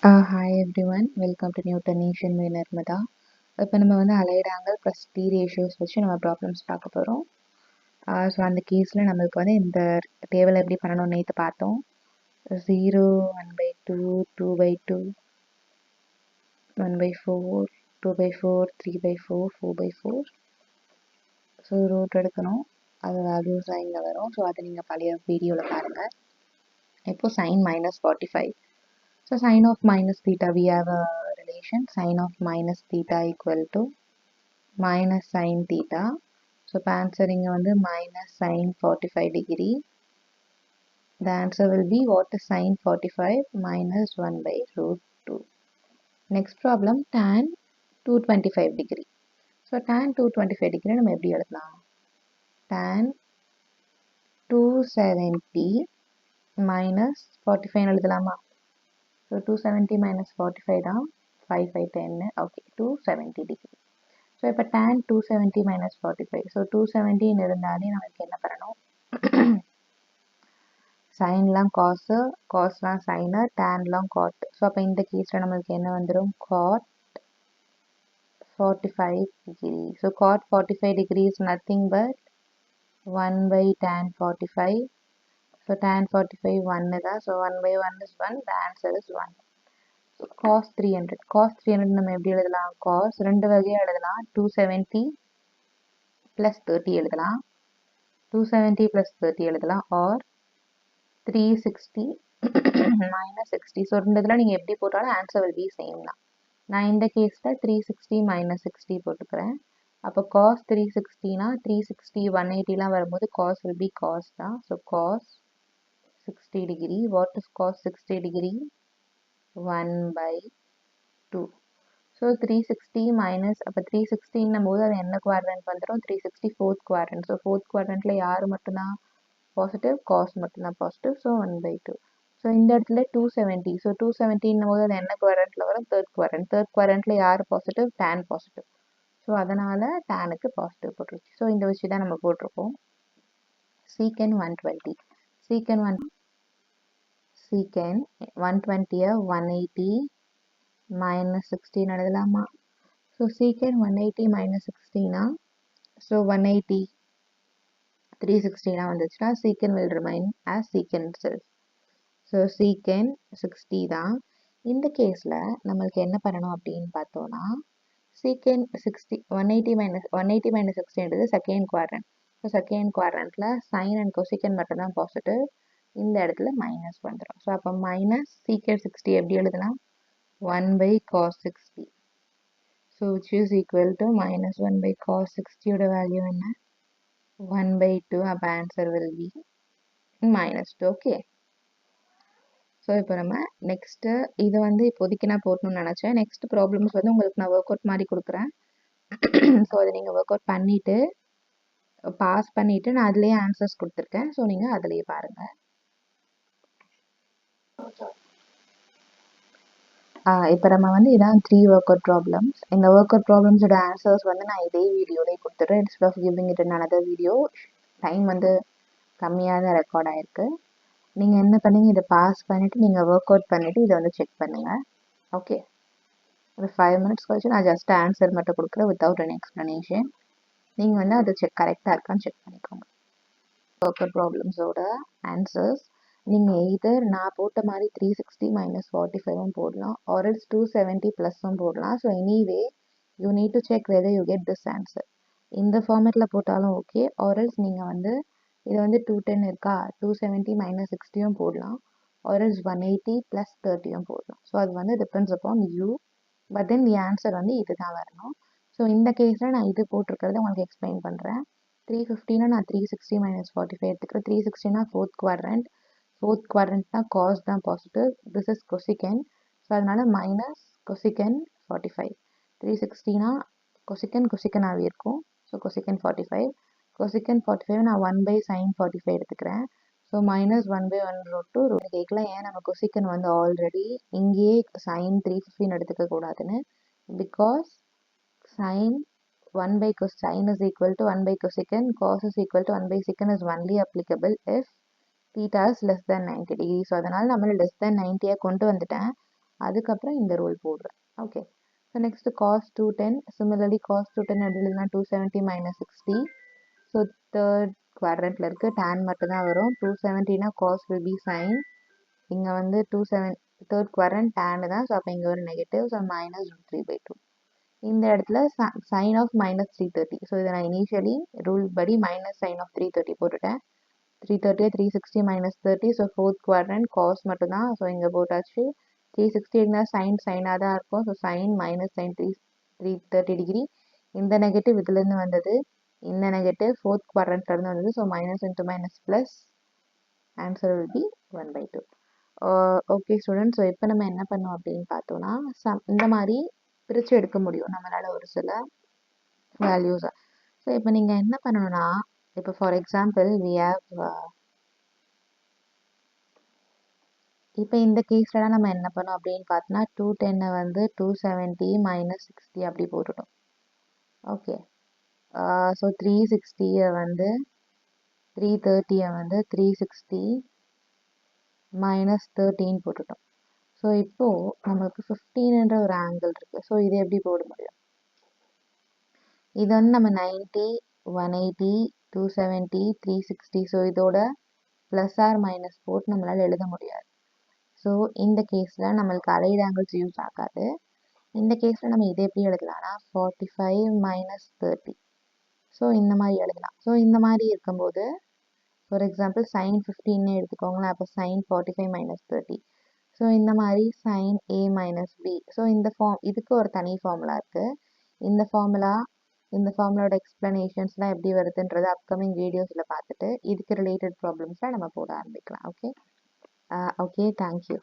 Hi everyone, welcome to Newtonian by Nirmada. இப்போ நம்ம வந்து allied angle plus T ratios வச்சு நம்ம ப்ராப்ளம்ஸ் பார்க்க போகிறோம். ஸோ அந்த கேஸில் நம்மளுக்கு வந்து இந்த டேபிள் எப்படி பண்ணணும்னு நேற்று பார்த்தோம். 0, 1/2, 2/2, 1/4, 2/4, 3/4, 4/4. ஸோ ரூட் எடுக்கணும், அது வேல்யூஸ் தான் இங்கே வரும். ஸோ அதை நீங்கள் பழைய வீடியோவில் பாருங்கள். இப்போ sign -45. So sin of minus theta, we have a relation sin of minus theta equal to minus sin theta. So answer இங்க வந்து minus sin 45 degree. The answer will be what is sin 45 minus 1 by root 2. Next problem tan 225 degree. So tan 225 degree நம்ம எப்படி எழுதலாம்? Tan 270 minus 45 எழுதலாமா? So 270 minus 45 தான் 5, 5, 10. Okay, 270 degree. So இப்போ tan 270 minus 45. So 270 இருந்தாலே நமக்கு என்ன பண்ணணும்? சைன்லாம் காசு, காஸ்லாம் சைனு, டேன்லாம் காட். ஸோ அப்போ இந்த கேஸில் நம்மளுக்கு என்ன வந்துடும்? Cot 45 degree. So cot 45 degree is nothing but 1 by tan 45. So tan 45 1 தான். So 1 by 1 is 1. The answer is 1. So cos 300. Cos 300 நம்ம எப்படி எழுதலாம்? Cos ரெண்டு வகையா எழுதலாம். 270 plus 30 எழுதலாம். 270 plus 30 எழுதலாம். Or 360 minus 60. ஸோ ரெண்டு இதில் நீங்கள் எப்படி போட்டாலும் ஆன்சர் will be same தான். நான் இந்த கேஸில் 360 minus 60 போட்டுக்கிறேன். அப்போ cos 360னா 360 180லாம் வரும்போது cos will be cos தான். So cos 60 degree. What is cos 60 degree? 1 by 2. So 360 minus அப்போ 360 போது அது என்ன குவாட்ரண்ட் வந்துடும்? 360 ஃபோர்த் குவாட்ரண்ட். ஸோ ஃபோர்த் குவாட்ரண்ட்டில் யார் மட்டும்தான் பாசிட்டிவ்? காஸ் மட்டும்தான் பாசிட்டிவ். ஸோ 1/2. ஸோ இந்த இடத்துல 270. ஸோ 270 போது அது என்ன குவாட்ரண்ட்டில் வரும்? Third quadrant. தேர்ட் குவாட்ரண்ட்டில் யார் பாசிட்டிவ்? Tan positive. ஸோ அதனால் டேனுக்கு பாசிட்டிவ் போட்டுருச்சு. ஸோ இந்த வச்சு தான் நம்ம போட்டிருக்கோம். சீக்கன் 120. சீக்கன் 120 180 minus 16 எழுதலாமா? So secant 180 minus 16 so 180 360 வந்துச்சுன்னா secant will remain as secant itself. So secant 60 தான். இந்த கேஸில் நம்மளுக்கு என்ன பண்ணணும் அப்படின்னு பார்த்தோன்னா secant 60 180 minus 60 என்றது செகண்ட் குவாட்ரண்ட். ஸோ செகண்ட் குவாட்ரண்ட்டில் சைன் அண்ட் கொசிகன் மட்டும்தான் பாசிட்டிவ். இந்த இடத்துல மைனஸ் வந்துடும். ஸோ அப்போ மைனஸ் secant 60 எப்படி எழுதலாம்? 1 by cos 60. So which is equal to minus 1 by cos 60 ஓட வேல்யூ என்ன? 1 by 2. அப்போ answer will be minus 2. Okay. So இப்போ நம்ம நெக்ஸ்ட்டு இதை வந்து இப்போதைக்கு நான் போட்டணும்னு நினச்சேன். நெக்ஸ்ட் ப்ராப்ளம்ஸ் வந்து உங்களுக்கு நான் ஒர்க் அவுட் மாதிரி கொடுக்குறேன். ஸோ அதை நீங்கள் ஒர்க் அவுட் பண்ணிவிட்டு பாஸ் பண்ணிவிட்டு நான் அதுலேயே ஆன்சர்ஸ் கொடுத்துருக்கேன். ஸோ நீங்கள் அதுலேயே பாருங்கள். இப்போ நம்ம வந்து இதான் 3 ஒர்க் அவுட் ப்ராப்ளம்ஸ். இந்த ஒர்க் அவுட் ப்ராப்ளம்ஸோட ஆன்சர்ஸ் வந்து நான் இதே வீடியோலேயே கொடுத்துட்றேன். Instead of giving it in another video. Time வந்து கம்மியாக தான் ரெக்கார்ட் ஆகிருக்கு. நீங்கள் என்ன பண்ணீங்க, இதை பாஸ் பண்ணிவிட்டு நீங்கள் ஒர்க் அவுட் பண்ணிவிட்டு இதை வந்து செக் பண்ணுங்கள். ஓகே, ஒரு 5 minutes கழிச்சு நான் ஜஸ்ட் ஆன்சர் மட்டும் கொடுக்குறேன் வித்தவுட் அன் எக்ஸ்ப்ளனேஷன். நீங்கள் வந்து அதை கரெக்டாக இருக்கான்னு செக் பண்ணிக்கோங்க. ஒர்க் அவுட் ப்ராப்ளம்ஸோட ஆன்சர்ஸ் நீங்கள் எய்தர் நான் போட்ட மாதிரி 360 minus 45 போடலாம், ஆர் எல்ஸ் 270 ப்ளஸும் போடலாம். So anyway you need to check whether you get this answer. இந்த ஃபார்மேட்டில் போட்டாலும் ஓகே, ஆர் எல்ஸ் நீங்கள் வந்து இது வந்து 210 இருக்கா, 270 minus 60 போடலாம், ஆர் எல்ஸ் 180 ப்ளஸ் 30 போடலாம். ஸோ அது வந்து depends upon you. But then the answer வந்து இது தான் வரணும். ஸோ இந்த கேஸில் நான் இது போட்டிருக்கிறத உங்களுக்கு எக்ஸ்பிளைன் பண்ணுறேன். 350னா நான் 360 minus 45 எடுத்துக்கிறேன். 360னா ஃபோர்த் குவாட்ரண்ட். ஃபோர்த் குவாட்ரண்ட்னா காஸ் தான் positive. This is cosine. So அதனால மைனஸ் கொசிகன் 45. 360னா கொசிகனாகவே இருக்கும். ஸோ கொசிகன் 45. கொசிகன் 45 நான் 1 by sin 45 எடுத்துக்கிறேன். So minus 1 by 1 root 2. கேட்கலாம் ஏன் நம்ம கொசிகன் வந்து ஆல்ரெடி இங்கேயே sin 315 எடுத்துக்க கூடாதுன்னு. Because sin 1 by cos sin is equal to 1 by cosecant, cos is equal to 1 by secant is only applicable if theta is less than 90 degree. So அதனால் நம்மள less than 90 கொண்டு வந்துட்டேன். அதுக்கப்புறம் இந்த ரூல் போடுறேன். Okay, so next cos 210. Similarly cos 210 எப்படி எழுதுனா 270 minus 60. So third குவாட்ரண்ட்டில் இருக்குது, tan மட்டும் தான் வரும். 270னா cos will be sin. இங்கே வந்து 27 தேர்ட் குவாட்ரண்ட் tan தான், ஸோ அப்போ இங்கே ஒரு நெகட்டிவ், ஸோ மைனஸ் √3/2. இந்த இடத்துல சைன் ஆஃப் மைனஸ் 330. ஸோ இதை நான் இனிஷியலி ரூல் படி மைனஸ் சைன் ஆஃப் 330 போட்டுட்டேன். 330 360 minus 30, so fourth quadrant cos மட்டும்தான், ஸோ இங்கே போட்டாச்சு. 360 இருந்தால் சைனாக தான் இருக்கும், so sine minus sine 330 degree. இந்த நெகட்டிவ் இதுலேருந்து வந்தது, இந்த நெகட்டிவ் ஃபோர்த் குவாட்ரண்ட்லேருந்து வந்தது, so minus into minus plus, answer will be 1/2. Okay student, so இப்போ நம்ம என்ன பண்ணோம் அப்படின்னு பார்த்தோன்னா இந்த மாதிரி பிரித்து எடுக்க முடியும் நம்மளால் ஒரு சில வேல்யூஸை. ஸோ இப்போ நீங்கள் என்ன பண்ணணும்னா, இப்போ ஃபார் எக்ஸாம்பிள் வி ஹேவ் இப்போ இந்த கேஸ்லலாம் நம்ம என்ன பண்ணோம் அப்படின்னு பார்த்தோன்னா 210 வந்து 270 minus 60 அப்படி போட்டுட்டோம். ஓகே, ஸோ 360 வந்து 330 வந்து 360 minus 13 போட்டுட்டோம். ஸோ இப்போது நமக்கு 15ன்ற ஒரு ஆங்கிள் இருக்குது. ஸோ இது எப்படி போட முடியும்? இது வந்து நம்ம 90 180 270 360, ஸோ இதோட ப்ளஸ் ஆர் மைனஸ் போட்டு நம்மளால் எழுத முடியாது. ஸோ இந்த கேஸில் நம்மளுக்கு அலைடு ஆங்கிள்ஸ் யூஸ் ஆகாது. இந்த கேஸில் நம்ம இதை எப்படி எழுதலாம்னா 45 minus 30, ஸோ இந்த மாதிரி எழுதலாம். ஸோ இந்த மாதிரி இருக்கும்போது ஃபார் எக்ஸாம்பிள் சைன் 15 எடுத்துக்கோங்களேன், அப்போ சைன் 45 minus 30. ஸோ இந்த மாதிரி sine a minus b. So இந்த இதுக்கு ஒரு தனி ஃபார்முலா இருக்குது. இந்த ஃபார்முலாவோட எக்ஸ்ப்ளனேஷன்ஸ்லாம் எப்படி வருதுன்றது அப்கமிங் வீடியோஸில் பார்த்துட்டு இதுக்கு ரிலேட்டட் ப்ராப்ளம்ஸில் நம்ம போட ஆரம்பிக்கலாம். Okay, thank you.